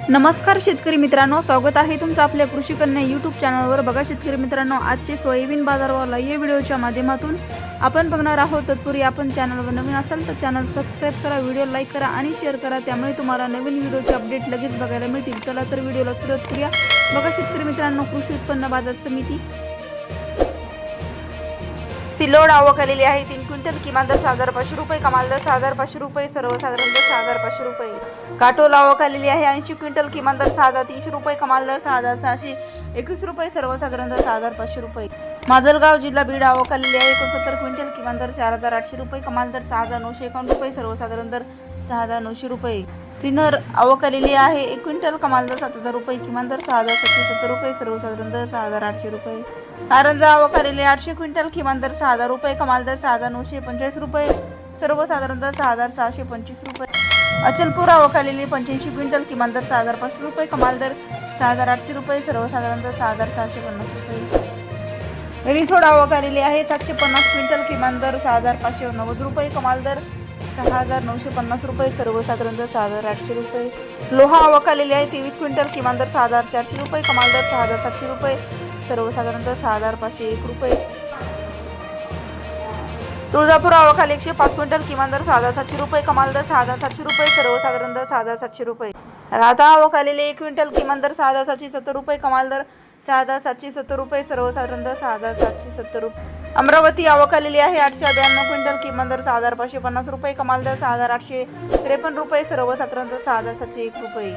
नमस्कार शेतकरी मित्रांनो, स्वागत आहे तुमचं आपल्या कृषी कन्या यूट्यूब चॅनलवर। बघा शेतकरी मित्रांनो, आजचे सोयाबीन बाजारभाव या व्हिडिओच्या माध्यमातून आपण बघणार आहोत। तत्पूर्वी आपण चॅनलवर नवीन असाल तर चॅनल सबस्क्राइब करा, व्हिडिओ लाईक करा आणि शेअर करा, त्यामुळे तुम्हाला नवीन व्हिडिओचे अपडेट लगेच बघायला मिळतील। चला तर व्हिडिओला सुरुवात करूया। बघा शेतकरी मित्रांनो, कृषी उत्पन्न बाजार समिती सिल्लोड आवक आलेली आहे 3 क्विंटल, किमान दर 6,500 रुपये, कमाल दर 6,500 रुपये, सर्वसाधारण दर 6,500 रुपये। काटोल आवक आलेली आहे 80 क्विंटल, किमान दर 6,300 रुपये, कमाल दर 6,621 रुपये, सर्वसाधारण दर 6,500 रुपये। माजलगाव जिल्हा बीड आवक आलेली आहे 69 क्विंटल, किमान दर 4,800 रुपये, कमाल दर 6,951 रुपये, सर्वसाधारण दर 6,900 रुपये। सिन्नर आवक आलेली आहे 1 क्विंटल, कमाल दर 7,000 रुपये, किमान दर 6,770 रुपये, सर्वसाधारण दर 6,800 रुपये। कारंजा आवक आलेली 800 क्विंटल, किमान दर 6,000 रुपये, कमाल दर 6,945 रुपये, सर्वसाधारण दर 6,625 रुपये। अचलपूर आवक आलेली 85 क्विंटल, किमान दर 6,500 रुपये, कमाल दर 6,800 रुपये, सर्वसाधारण दर 6,650 रुपये। रिसोड आवक आलेली आहे 750 क्विंटल, किमान दर 6,590 रुपये, कमाल दर 6,950 रुपये, सर्वसाधारण दर 6,800 रुपये। लोहा आवक आलेली आहे 23 क्विंटल, किमान दर 6,400 रुपये, कमाल दर 6,700 रुपये, सर्वसाधारण दर 6,501 रुपये। तुळजापूर आवक आली 105 क्विंटल, किमान दर 6,700 रुपये, कमाल दर 6,700 रुपये, सर्वसाधारण दर 6,700 रुपये। राधा आवक आलेली 1 क्विंटल, किमान दर 6,770 रुपये, कमाल दर 6,770 रुपये, सर्वसाधारण दर 6,770 रुपये। अमरावती आवक आलेली आहे 892 क्विंटल, किमान दर 6,550 रुपये, कमाल दर 6,853 रुपये, सर्वसाधारण दर 6,701 रुपये।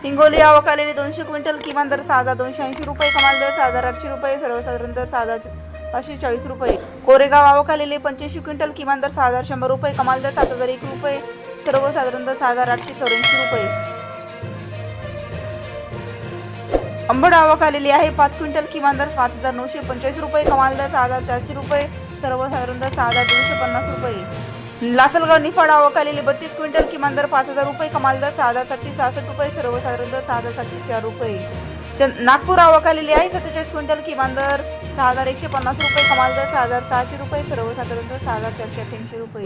हिंगोली आवक आलेली 200 क्विंटल, किमान दर 6,280 रुपये, कमाल दर 6,800 रुपये, सर्वसाधारण दर 6,540 रुपये। कोरेगाव आवक आलेली 85 क्विंटल, किमान दर 6,100 रुपये, कमाल दर 7,001 रुपये, सर्वसाधारण दर 6,884 रुपये। अंबड आवक आलेली आहे 5 क्विंटल, किमान दर 5,945 रुपये, कमाल दर 6,400 रुपये, सर्वसाधारण दर 6,250 रुपये। लासलगाव निफाड आवक आलेली 32 क्विंटल, किमान दर 5,000 रुपये, कमाल दर 6,766 रुपये, सर्वसाधारण दर 6,704 रुपये। नागपूर आवक आलेली आहे 47 क्विंटल, किमान दर 6,150 रुपये, कमाल दर 6,600 रुपये, सर्वसाधारण दर 6,488 रुपये।